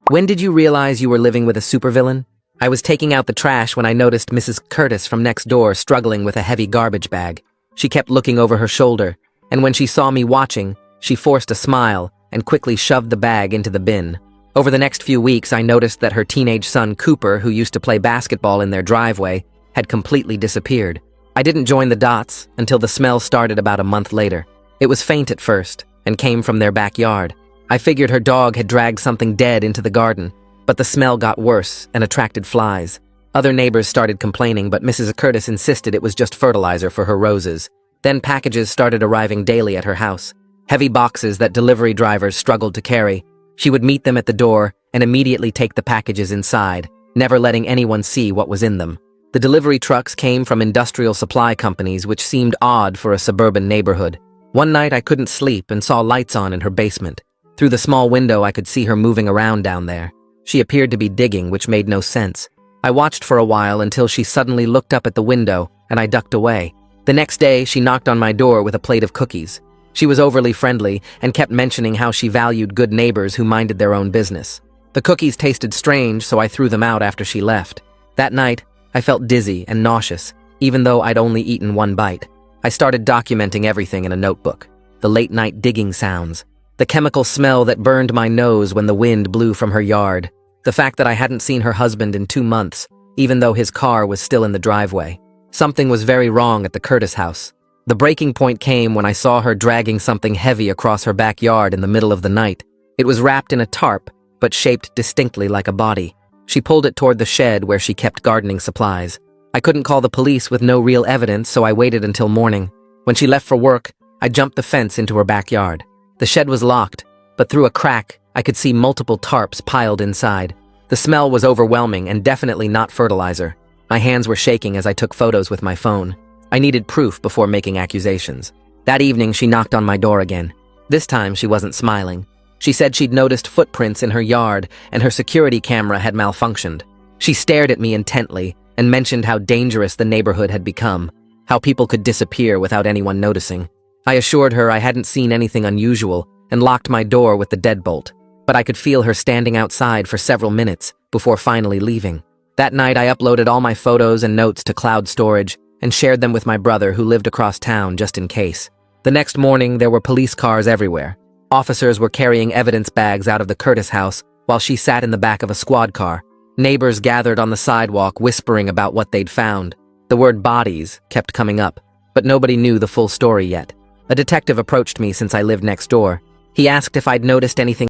When did you realize you were living with a supervillain? I was taking out the trash when I noticed Mrs. Curtis from next door struggling with a heavy garbage bag. She kept looking over her shoulder, and when she saw me watching, she forced a smile and quickly shoved the bag into the bin. Over the next few weeks, I noticed that her teenage son, Cooper, who used to play basketball in their driveway, had completely disappeared. I didn't join the dots until the smell started about a month later. It was faint at first and came from their backyard. I figured her dog had dragged something dead into the garden, but the smell got worse and attracted flies. Other neighbors started complaining, but Mrs. Curtis insisted it was just fertilizer for her roses. Then packages started arriving daily at her house. Heavy boxes that delivery drivers struggled to carry. She would meet them at the door and immediately take the packages inside, never letting anyone see what was in them. The delivery trucks came from industrial supply companies, which seemed odd for a suburban neighborhood. One night I couldn't sleep and saw lights on in her basement. Through the small window I could see her moving around down there. She appeared to be digging, which made no sense. I watched for a while until she suddenly looked up at the window, and I ducked away. The next day, she knocked on my door with a plate of cookies. She was overly friendly and kept mentioning how she valued good neighbors who minded their own business. The cookies tasted strange, so I threw them out after she left. That night, I felt dizzy and nauseous, even though I'd only eaten one bite. I started documenting everything in a notebook. The late-night digging sounds. The chemical smell that burned my nose when the wind blew from her yard. The fact that I hadn't seen her husband in 2 months, even though his car was still in the driveway. Something was very wrong at the Curtis house. The breaking point came when I saw her dragging something heavy across her backyard in the middle of the night. It was wrapped in a tarp, but shaped distinctly like a body. She pulled it toward the shed where she kept gardening supplies. I couldn't call the police with no real evidence, so I waited until morning. When she left for work, I jumped the fence into her backyard. The shed was locked, but through a crack, I could see multiple tarps piled inside. The smell was overwhelming and definitely not fertilizer. My hands were shaking as I took photos with my phone. I needed proof before making accusations. That evening, she knocked on my door again. This time, she wasn't smiling. She said she'd noticed footprints in her yard and her security camera had malfunctioned. She stared at me intently and mentioned how dangerous the neighborhood had become, how people could disappear without anyone noticing. I assured her I hadn't seen anything unusual and locked my door with the deadbolt, but I could feel her standing outside for several minutes before finally leaving. That night, I uploaded all my photos and notes to cloud storage and shared them with my brother who lived across town just in case. The next morning, there were police cars everywhere. Officers were carrying evidence bags out of the Curtis house while she sat in the back of a squad car. Neighbors gathered on the sidewalk whispering about what they'd found. The word bodies kept coming up, but nobody knew the full story yet. A detective approached me since I lived next door. He asked if I'd noticed anything